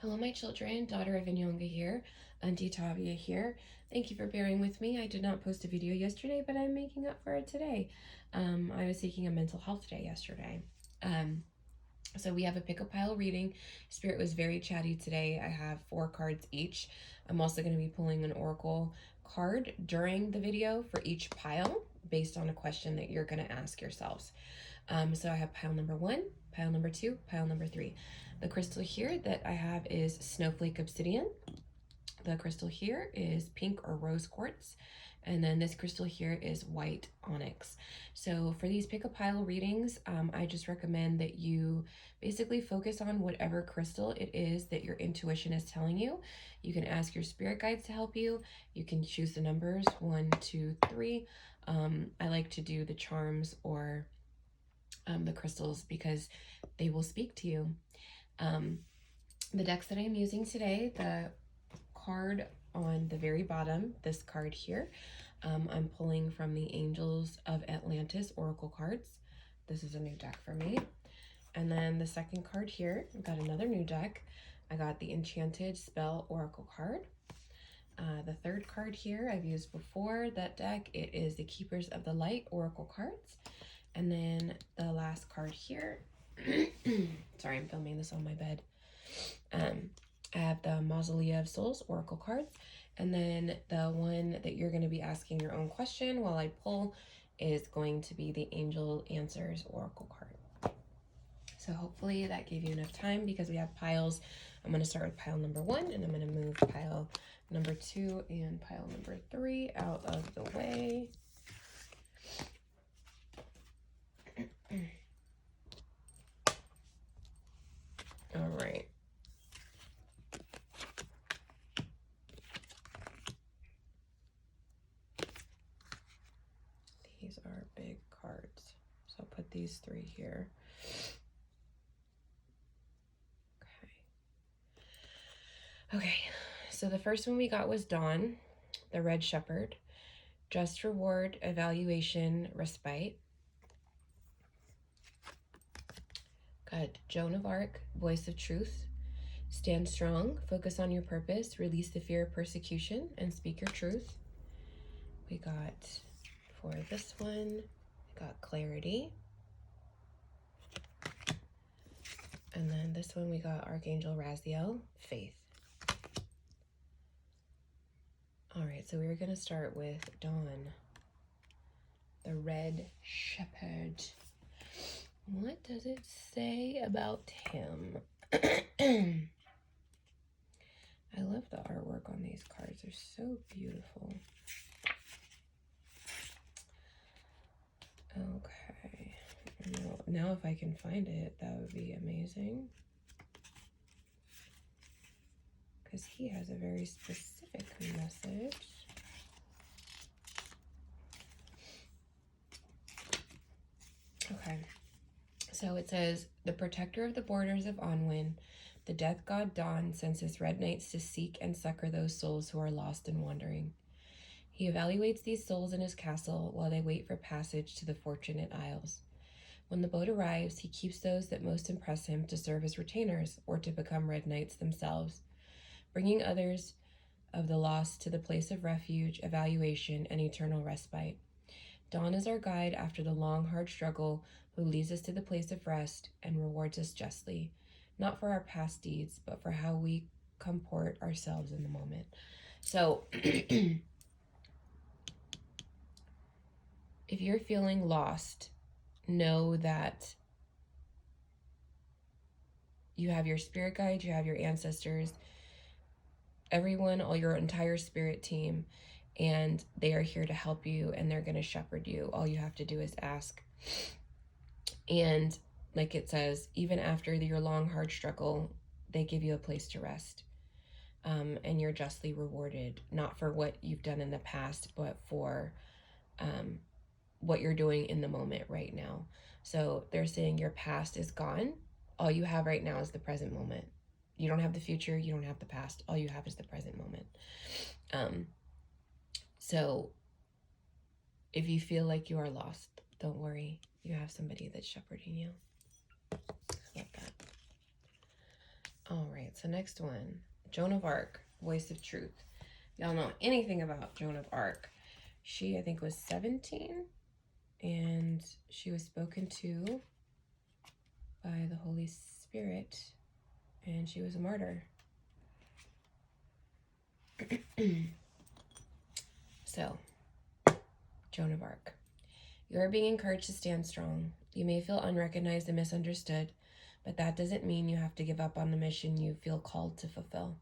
Hello, my children. Daughter of Inyonga here. Auntie Tavia here. Thank you for bearing with me. I did not post a video yesterday, but I'm making up for it today. I was taking a mental health day yesterday. So we have a pick a pile reading. Spirit was very chatty today. I have 4 cards each. I'm also going to be pulling an oracle card during the video for each pile based on a question that you're going to ask yourselves. So I have pile number 1, pile number 2, pile number 3. The crystal here that I have is snowflake obsidian. The crystal here is pink or rose quartz. And then this crystal here is white onyx. So for these pick a pile readings, I just recommend that you basically focus on whatever crystal it is that your intuition is telling you. You can ask your spirit guides to help you. You can choose the numbers 1, 2, 3. I like to do the charms or the crystals because they will speak to you. The decks that I'm using today, the card on the very bottom, this card here, I'm pulling from the Angels of Atlantis Oracle cards. This is a new deck for me. And then the second card here, I've got another new deck. I got the Enchanted Spell Oracle card. The third card here I've used before that deck. It is the Keepers of the Light Oracle cards. And then the last card here, sorry, I'm filming this on my bed. I have the Mausolea of Souls Oracle cards. And then the one that you're going to be asking your own question while I pull is going to be the Angel Answers Oracle card. So hopefully that gave you enough time because we have piles. I'm going to start with pile number 1 and I'm going to move pile number 2 and pile number 3 out of the way. All right. These are big cards. So I'll put these 3 here. Okay, so the first one we got was Dawn, the Red Shepherd. Just reward, evaluation, respite. Got Joan of Arc, Voice of Truth. Stand strong, focus on your purpose, release the fear of persecution, and speak your truth. We got, for this one, we got Clarity. And then this one we got Archangel Raziel, Faith. All right, so we're going to start with Dawn, the Red Shepherd. What does it say about him? I love the artwork on these cards. They're so beautiful. Okay. Now if I can find it, that would be amazing. Because he has a very specific message. Okay. So it says, the protector of the borders of Onwin, the death god Dawn sends his red knights to seek and succor those souls who are lost and wandering. He evaluates these souls in his castle while they wait for passage to the Fortunate Isles. When the boat arrives, he keeps those that most impress him to serve as retainers or to become red knights themselves, bringing others of the lost to the place of refuge, evaluation, and eternal respite. Dawn is our guide after the long, hard struggle, who leads us to the place of rest and rewards us justly, not for our past deeds, but for how we comport ourselves in the moment. So, if you're feeling lost, know that you have your spirit guides, you have your ancestors, everyone, all your entire spirit team, and they are here to help you and they're going to shepherd you. All you have to do is ask. And like it says, even after your long, hard struggle, they give you a place to rest. And you're justly rewarded, not for what you've done in the past, but for what you're doing in the moment right now. So they're saying your past is gone. All you have right now is the present moment. You don't have the future. You don't have the past. All you have is the present moment. So if you feel like you are lost, don't worry. You have somebody that's shepherding you. I love that. All right, so next one, Joan of Arc, voice of truth. Y'all know anything about Joan of Arc? She, I think, was 17, and she was spoken to by the Holy Spirit, and she was a martyr. So, Joan of Arc. You are being encouraged to stand strong. You may feel unrecognized and misunderstood, but that doesn't mean you have to give up on the mission you feel called to fulfill.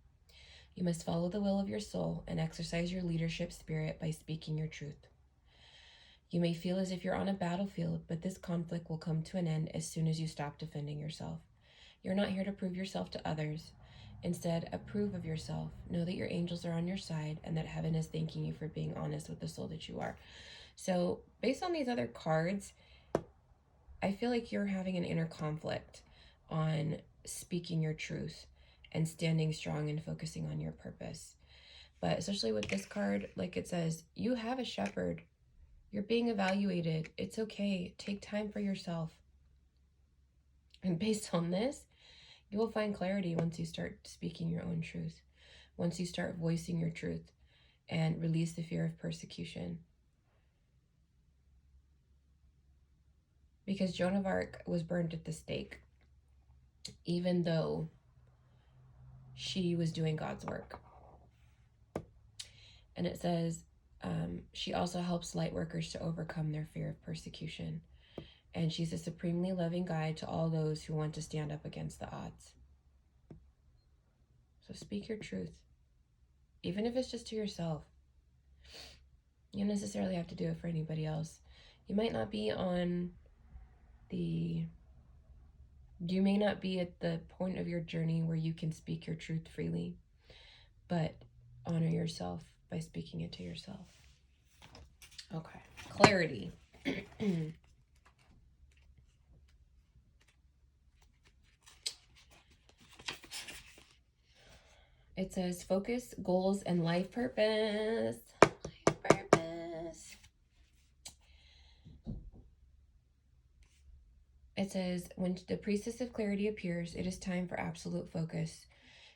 You must follow the will of your soul and exercise your leadership spirit by speaking your truth. You may feel as if you're on a battlefield, but this conflict will come to an end as soon as you stop defending yourself. You're not here to prove yourself to others. Instead, approve of yourself. Know that your angels are on your side and that heaven is thanking you for being honest with the soul that you are. So, based on these other cards, I feel like you're having an inner conflict on speaking your truth and standing strong and focusing on your purpose. But especially with this card, like it says, you have a shepherd. You're being evaluated. It's okay. Take time for yourself. And based on this, you will find clarity once you start speaking your own truth, once you start voicing your truth and release the fear of persecution. Because Joan of Arc was burned at the stake, even though she was doing God's work. And it says, she also helps light workers to overcome their fear of persecution. And she's a supremely loving guide to all those who want to stand up against the odds. So speak your truth, even if it's just to yourself. You don't necessarily have to do it for anybody else. You might not be you may not be at the point of your journey where you can speak your truth freely, but honor yourself by speaking it to yourself. Okay, clarity. It says focus, goals, and life purpose. Life purpose. It says, when the priestess of clarity appears, it is time for absolute focus.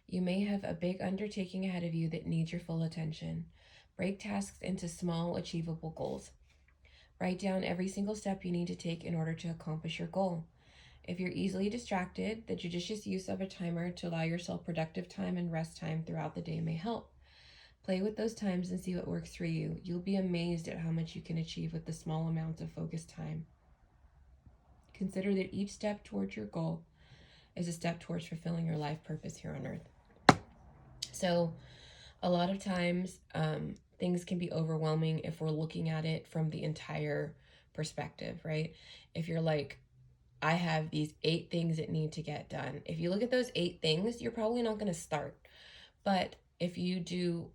You may have a big undertaking ahead of you that needs your full attention. Break tasks into small, achievable goals. Write down every single step you need to take in order to accomplish your goal. If you're easily distracted, the judicious use of a timer to allow yourself productive time and rest time throughout the day may help. Play with those times and see what works for you. You'll be amazed at how much you can achieve with the small amounts of focused time. Consider that each step towards your goal is a step towards fulfilling your life purpose here on earth. So a lot of times things can be overwhelming if we're looking at it from the entire perspective, right? If you're like, I have these 8 things that need to get done. If you look at those 8 things, you're probably not going to start. But if you do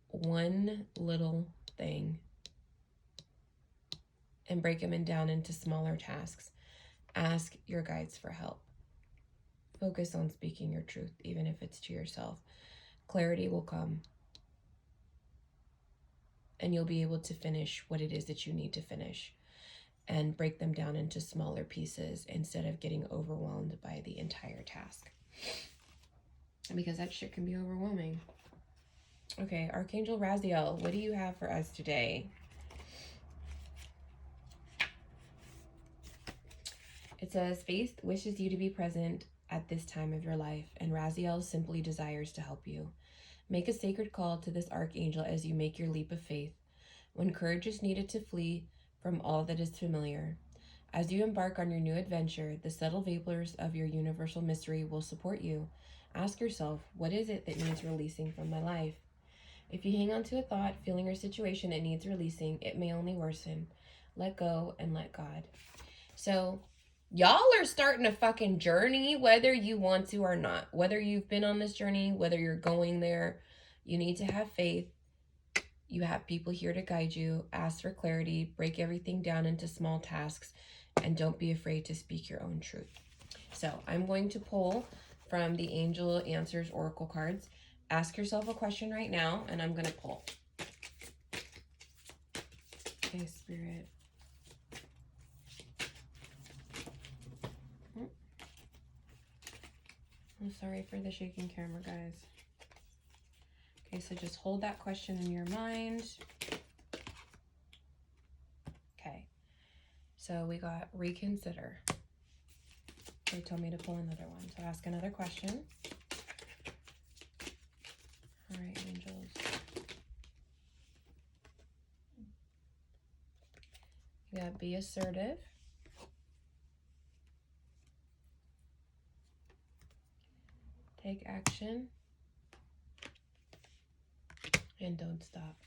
one little thing and break them down into smaller tasks, ask your guides for help. Focus on speaking your truth, even if it's to yourself. Clarity will come. And you'll be able to finish what it is that you need to finish. And break them down into smaller pieces instead of getting overwhelmed by the entire task. Because that shit can be overwhelming. Okay, Archangel Raziel, what do you have for us today? It says, faith wishes you to be present at this time of your life, and Raziel simply desires to help you. Make a sacred call to this archangel as you make your leap of faith. When courage is needed to flee from all that is familiar. As you embark on your new adventure, the subtle vapors of your universal mystery will support you. Ask yourself, what is it that needs releasing from my life? If you hang on to a thought, feeling, or situation that needs releasing, it may only worsen. Let go and let God. So, y'all are starting a fucking journey, whether you want to or not. Whether you've been on this journey, whether you're going there, you need to have faith. You have people here to guide you. Ask for clarity. Break everything down into small tasks. And don't be afraid to speak your own truth. So I'm going to pull from the Angel Answers Oracle cards. Ask yourself a question right now, and I'm going to pull. Okay, Spirit. I'm sorry for the shaking camera, guys. Okay, so just hold that question in your mind. Okay, so we got reconsider. They told me to pull another one. So ask another question. All right, angels. You got be assertive. Take action. And don't stop.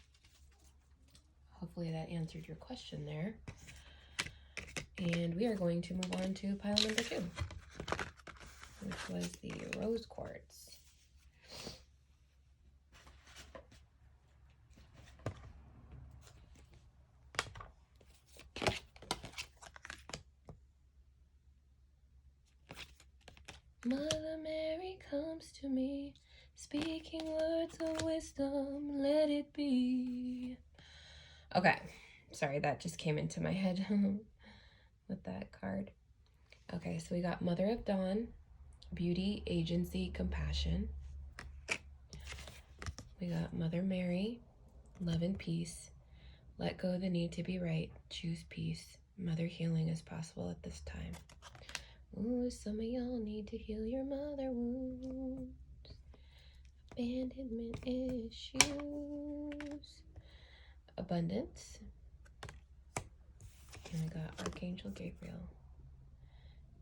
Hopefully that answered your question there. And we are going to move on to pile number 2, which was the rose quartz. Mother Mary comes to me, speaking words of wisdom, let it be. Okay, sorry, that just came into my head with that card. Okay, so we got Mother of Dawn, beauty, agency, compassion. We got Mother Mary, love and peace. Let go of the need to be right. Choose peace. Mother healing is possible at this time. Ooh, some of y'all need to heal your mother wounds. Abandonment issues. Abundance. And we got Archangel Gabriel.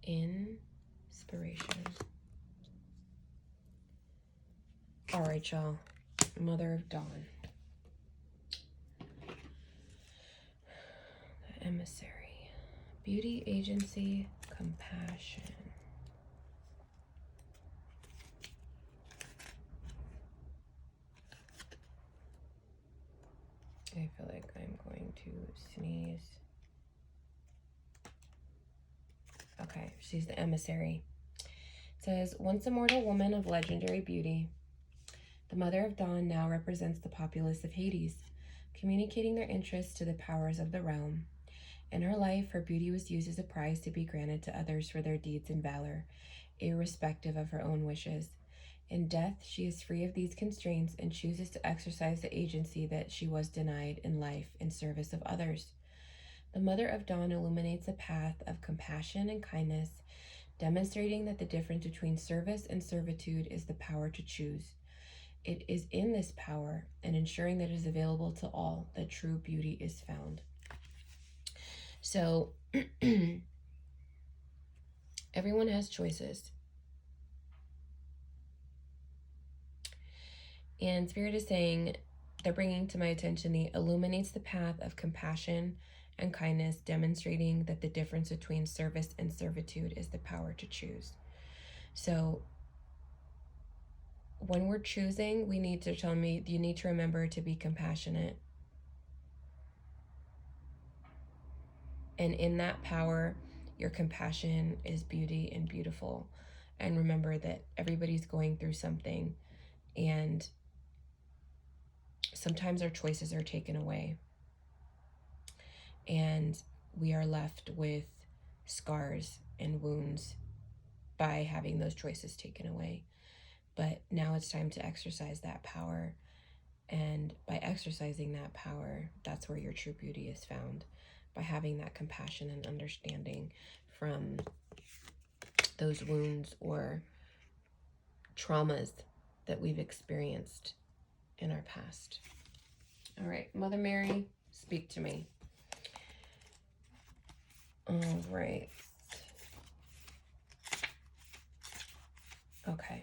Inspiration. All right, y'all. Mother of Dawn. The emissary. Beauty, agency, compassion. I feel like I'm going to sneeze. Okay, she's the emissary. It says, once a mortal woman of legendary beauty, the Mother of Dawn now represents the populace of Hades, communicating their interests to the powers of the realm. In her life, her beauty was used as a prize to be granted to others for their deeds and valor, irrespective of her own wishes. In death, she is free of these constraints and chooses to exercise the agency that she was denied in life in service of others. The Mother of Dawn illuminates a path of compassion and kindness, demonstrating that the difference between service and servitude is the power to choose. It is in this power and ensuring that it is available to all that true beauty is found. So, everyone has choices. And Spirit is saying, they're bringing to my attention the illuminates the path of compassion and kindness, demonstrating that the difference between service and servitude is the power to choose. So when we're choosing, we need to tell me, you need to remember to be compassionate. And in that power, your compassion is beauty and beautiful. And remember that everybody's going through something, and sometimes our choices are taken away. And we are left with scars and wounds by having those choices taken away. But now it's time to exercise that power. And by exercising that power, that's where your true beauty is found. By having that compassion and understanding from those wounds or traumas that we've experienced in our past. All right, Mother Mary, speak to me. All right. Okay.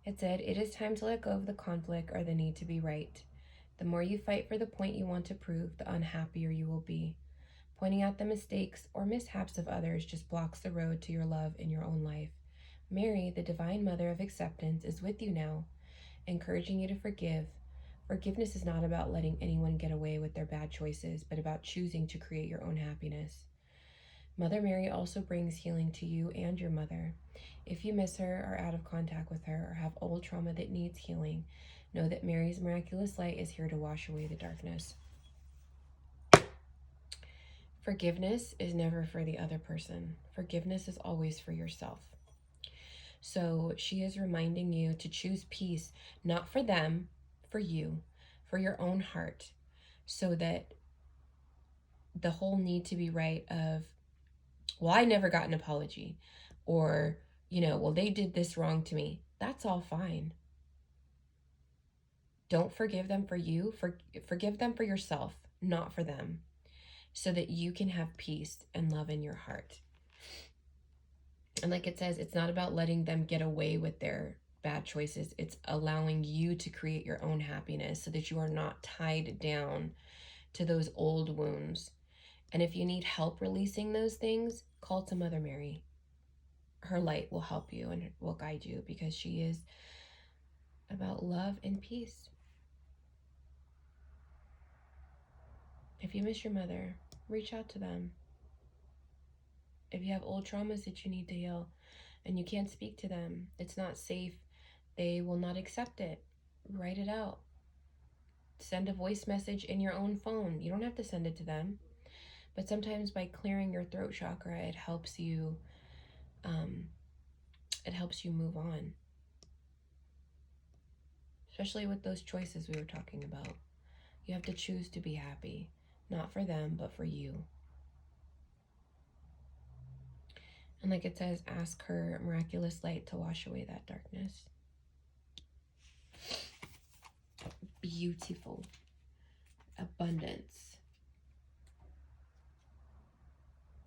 It said, it is time to let go of the conflict or the need to be right. The more you fight for the point you want to prove, the unhappier you will be. Pointing out the mistakes or mishaps of others just blocks the road to your love in your own life. Mary, the Divine Mother of Acceptance, is with you now, encouraging you to forgive. Forgiveness is not about letting anyone get away with their bad choices, but about choosing to create your own happiness. Mother Mary also brings healing to you and your mother. If you miss her, are out of contact with her, or have old trauma that needs healing, know that Mary's miraculous light is here to wash away the darkness. Forgiveness is never for the other person. Forgiveness is always for yourself. So she is reminding you to choose peace, not for them, for you, for your own heart, so that the whole need to be right of, well, I never got an apology, or, well, they did this wrong to me. That's all fine. Don't forgive them for you. Forgive them for yourself, not for them, so that you can have peace and love in your heart. And like it says, it's not about letting them get away with their bad choices. It's allowing you to create your own happiness so that you are not tied down to those old wounds. And if you need help releasing those things, call to Mother Mary. Her light will help you and will guide you, because she is about love and peace. If you miss your mother, reach out to them. If you have old traumas that you need to heal and you can't speak to them, it's not safe, they will not accept it, write it out. Send a voice message in your own phone. You don't have to send it to them. But sometimes by clearing your throat chakra, it helps you move on. Especially with those choices we were talking about. You have to choose to be happy, not for them, but for you. And like it says, ask her miraculous light to wash away that darkness. Beautiful. Abundance.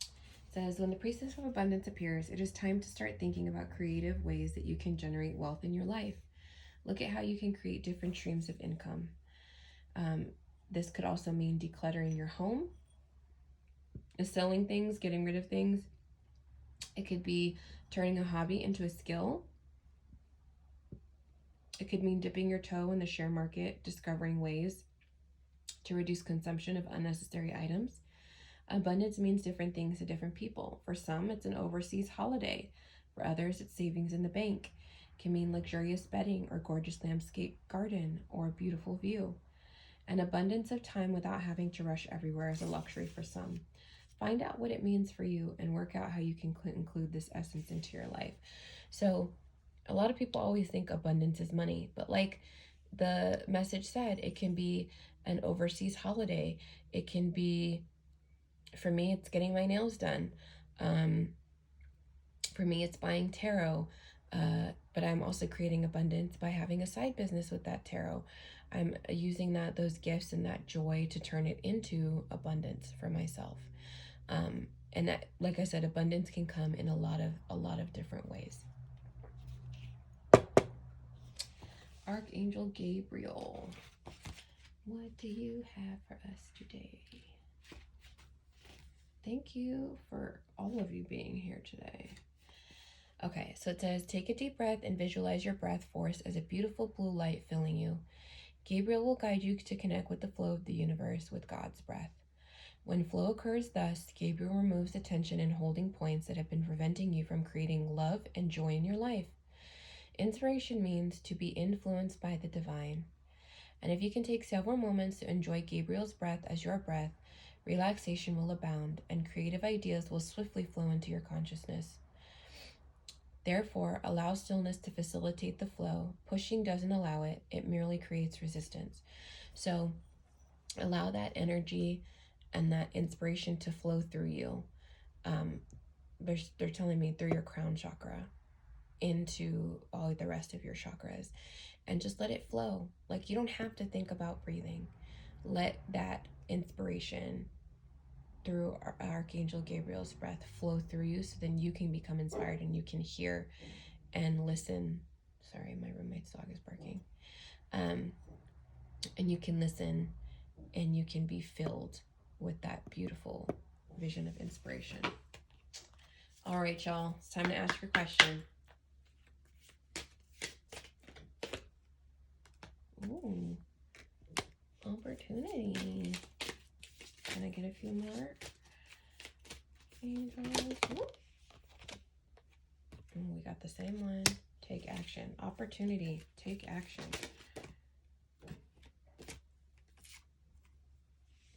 It says, when the priestess of abundance appears, it is time to start thinking about creative ways that you can generate wealth in your life. Look at how you can create different streams of income. This could also mean decluttering your home, selling things, getting rid of things. It could be turning a hobby into a skill. It could mean dipping your toe in the share market, discovering ways to reduce consumption of unnecessary items. Abundance means different things to different people. For some, it's an overseas holiday. For others, it's savings in the bank. It can mean luxurious bedding or gorgeous landscape garden or a beautiful view. An abundance of time without having to rush everywhere is a luxury for some. Find out what it means for you and work out how you can include this essence into your life. So a lot of people always think abundance is money, but like the message said, it can be an overseas holiday. It can be, for me, it's getting my nails done. For me, it's buying tarot. But I'm also creating abundance by having a side business with that tarot. I'm using those gifts and that joy to turn it into abundance for myself. And that, like I said, abundance can come in a lot of different ways. Archangel Gabriel, what do you have for us today? Thank you for all of you being here today. Okay, so it says, take a deep breath and visualize your breath force as a beautiful blue light filling you. Gabriel will guide you to connect with the flow of the universe with God's breath. When flow occurs thus, Gabriel removes the tension and holding points that have been preventing you from creating love and joy in your life. Inspiration means to be influenced by the divine. And if you can take several moments to enjoy Gabriel's breath as your breath, relaxation will abound and creative ideas will swiftly flow into your consciousness. Therefore, allow stillness to facilitate the flow. Pushing doesn't allow it, it merely creates resistance. So allow that energy and that inspiration to flow through you. They're telling me through your crown chakra into all the rest of your chakras, and just let it flow. Like, you don't have to think about breathing. Let that inspiration through Archangel Gabriel's breath flow through you, so then you can become inspired and you can hear and listen. Sorry, my roommate's dog is barking. And you can listen and you can be filled with that beautiful vision of inspiration. All right, y'all, it's time to ask your question. Ooh, opportunity. Can I get a few more? Angels. Ooh, we got the same one. Take action. Opportunity. Take action.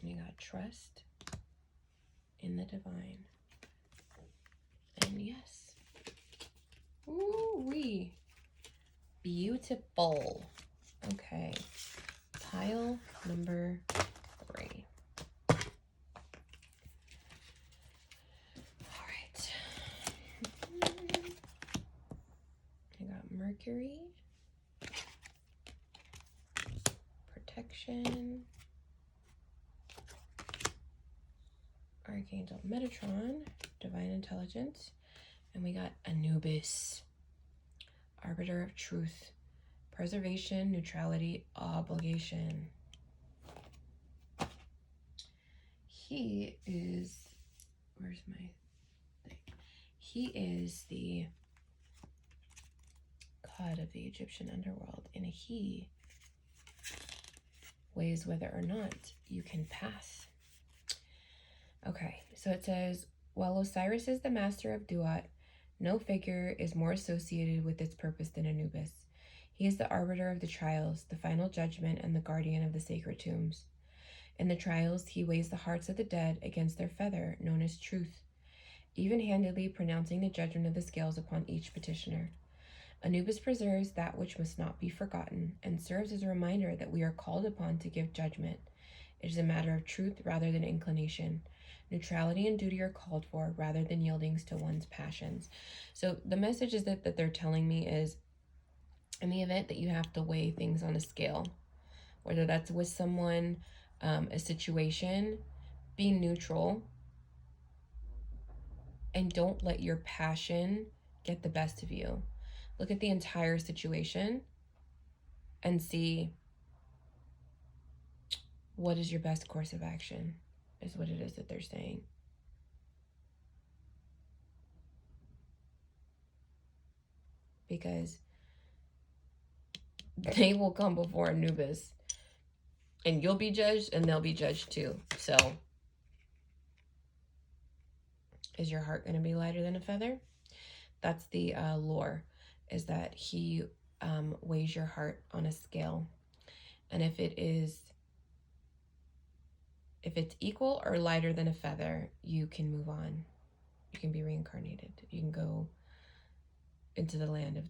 We got trust in the divine. And yes. Ooh-wee. Beautiful. Okay. Pile number 3. All right. I got Mercury. Protection. Archangel Metatron. Divine Intelligence. And we got Anubis. Arbiter of Truth. Preservation, neutrality, obligation. He is, where's my thing? He is the god of the Egyptian underworld, and he weighs whether or not you can pass. Okay, so it says, while Osiris is the master of Duat, no figure is more associated with its purpose than Anubis. He is the arbiter of the trials, the final judgment, and the guardian of the sacred tombs. In the trials, he weighs the hearts of the dead against their feather, known as truth, even-handedly pronouncing the judgment of the scales upon each petitioner. Anubis preserves that which must not be forgotten and serves as a reminder that we are called upon to give judgment. It is a matter of truth rather than inclination. Neutrality and duty are called for rather than yieldings to one's passions. So the message is that they're telling me is, in the event that you have to weigh things on a scale, whether that's with someone, a situation, be neutral and don't let your passion get the best of you. Look at the entire situation and see what is your best course of action, is what it is that they're saying. Because they will come before Anubis and you'll be judged and they'll be judged too. So is your heart going to be lighter than a feather? That's the lore, is that he weighs your heart on a scale. And if it's equal or lighter than a feather, you can move on. You can be reincarnated. You can go into the land of...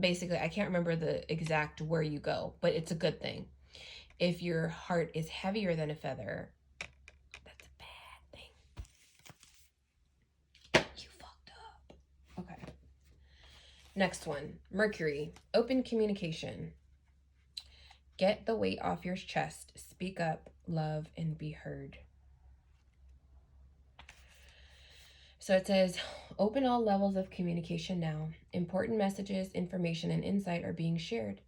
Basically, I can't remember the exact where you go, but it's a good thing. If your heart is heavier than a feather, that's a bad thing. You fucked up. Okay. Next one, Mercury, open communication. Get the weight off your chest. Speak up, love, and be heard. So it says, open all levels of communication now. Important messages, information, and insight are being shared.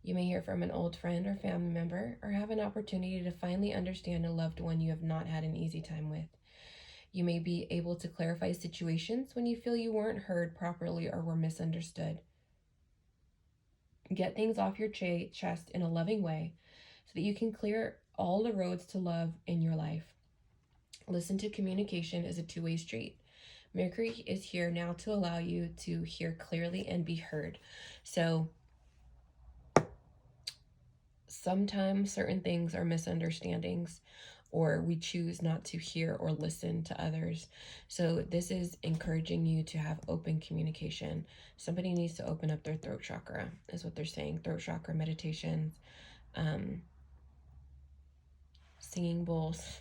You may hear from an old friend or family member, or have an opportunity to finally understand a loved one you have not had an easy time with. You may be able to clarify situations when you feel you weren't heard properly or were misunderstood. Get things off your chest in a loving way so that you can clear all the roads to love in your life. Listen to communication as a two-way street. Mercury is here now to allow you to hear clearly and be heard. So sometimes certain things are misunderstandings, or we choose not to hear or listen to others. So this is encouraging you to have open communication. Somebody needs to open up their throat chakra, is what they're saying. Throat chakra meditations, singing bowls.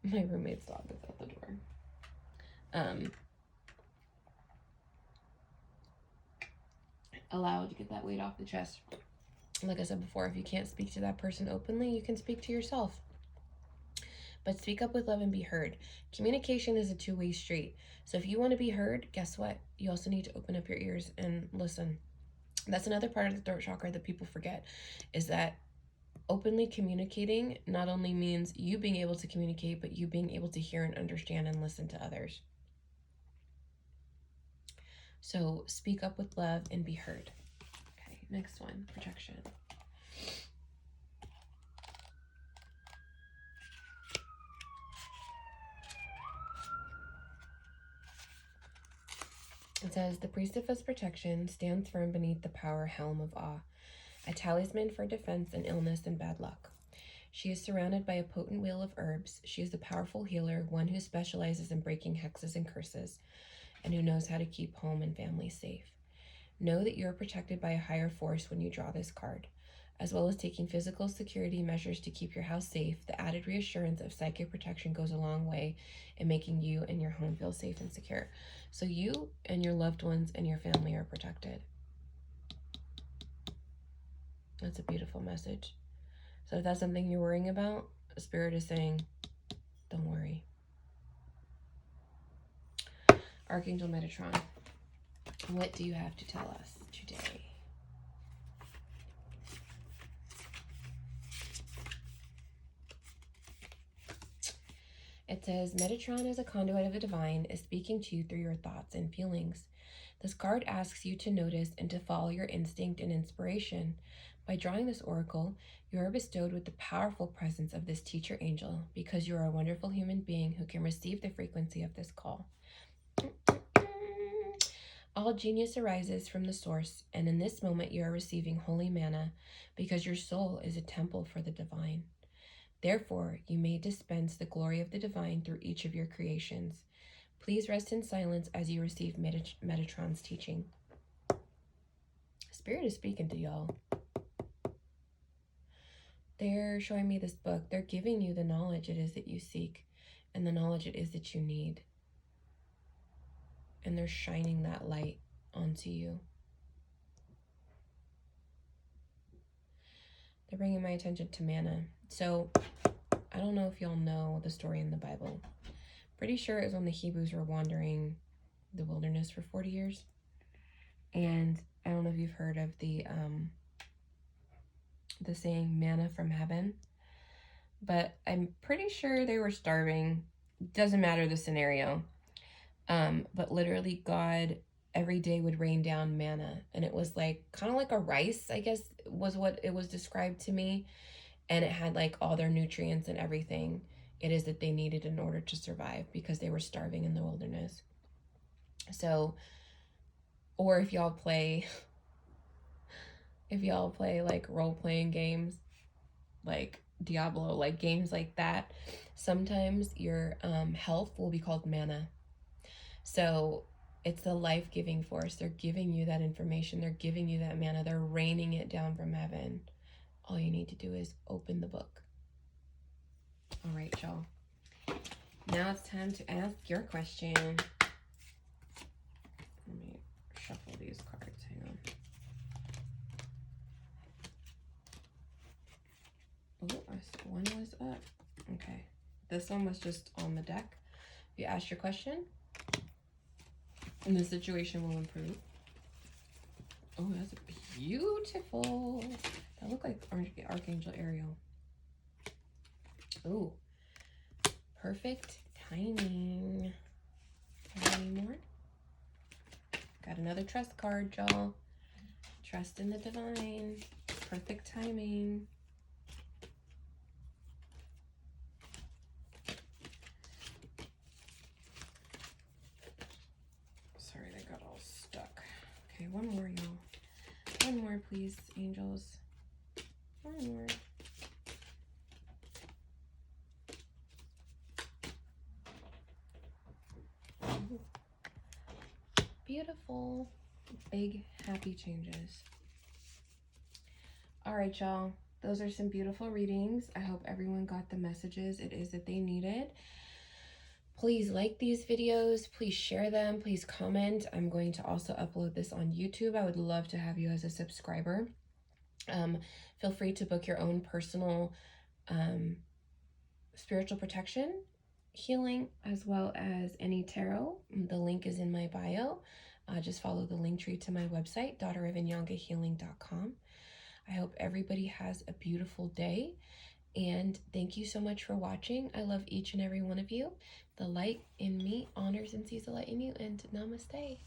My roommate's dog is at the door. Allow to get that weight off the chest. Like I said before, if you can't speak to that person openly, you can speak to yourself. But speak up with love and be heard. Communication is a two-way street. So if you want to be heard, guess what? You also need to open up your ears and listen. That's another part of the throat chakra that people forget, is that openly communicating not only means you being able to communicate, but you being able to hear and understand and listen to others. So speak up with love and be heard. Okay, next one, protection. It says, the priestess protection stands firm beneath the power helm of awe, a talisman for defense and illness and bad luck. She is surrounded by a potent wheel of herbs. She is a powerful healer, one who specializes in breaking hexes and curses, and who knows how to keep home and family safe. Know that you are protected by a higher force when you draw this card. As well as taking physical security measures to keep your house safe, the added reassurance of psychic protection goes a long way in making you and your home feel safe and secure. So you and your loved ones and your family are protected. That's a beautiful message. So if that's something you're worrying about, the Spirit is saying, don't worry. Archangel Metatron, what do you have to tell us today? It says, Metatron is a conduit of the divine, is speaking to you through your thoughts and feelings. This card asks you to notice and to follow your instinct and inspiration. By drawing this oracle, you are bestowed with the powerful presence of this teacher angel because you are a wonderful human being who can receive the frequency of this call. All genius arises from the source, and in this moment you are receiving holy manna because your soul is a temple for the divine. Therefore, you may dispense the glory of the divine through each of your creations. Please rest in silence as you receive Metatron's teaching. Spirit is speaking to y'all. They're showing me this book. They're giving you the knowledge it is that you seek and the knowledge it is that you need. And they're shining that light onto you. They're bringing my attention to manna. So, I don't know if y'all know the story in the Bible. Pretty sure it was when the Hebrews were wandering the wilderness for 40 years. And I don't know if you've heard of the saying manna from heaven. But I'm pretty sure they were starving. Doesn't matter the scenario. But literally God every day would rain down manna. And it was like, kind of like a rice, I guess, was what it was described to me. And it had like all their nutrients and everything it is that they needed in order to survive because they were starving in the wilderness. So, or if y'all play like role-playing games, like Diablo, like games like that, sometimes your health will be called mana. So it's the life-giving force. They're giving you that information. They're giving you that mana. They're raining it down from heaven. All you need to do is open the book. All right, y'all. Now it's time to ask your question. Let me shuffle these cards. Hang on. Oh, one was up. Okay. This one was just on the deck. If you ask your question, and the situation will improve. Oh, that's beautiful. That looked like Archangel Ariel. Oh, perfect timing. Any more? Got another trust card, y'all. Trust in the divine. Perfect timing. Sorry, they got all stuck. Okay, one more, y'all. One more, please, angels. One more. Beautiful, big, happy changes. All right, y'all. Those are some beautiful readings. I hope everyone got the messages it is that they needed. Please like these videos. Please share them. Please comment. I'm going to also upload this on YouTube. I would love to have you as a subscriber. Feel free to book your own personal spiritual protection, healing, as well as any tarot. The link is in my bio. Just follow the link tree to my website, daughterofanyongahealing.com. I hope everybody has a beautiful day, and thank you so much for watching. I love each and every one of you. The light in me honors and sees the light in you, and namaste.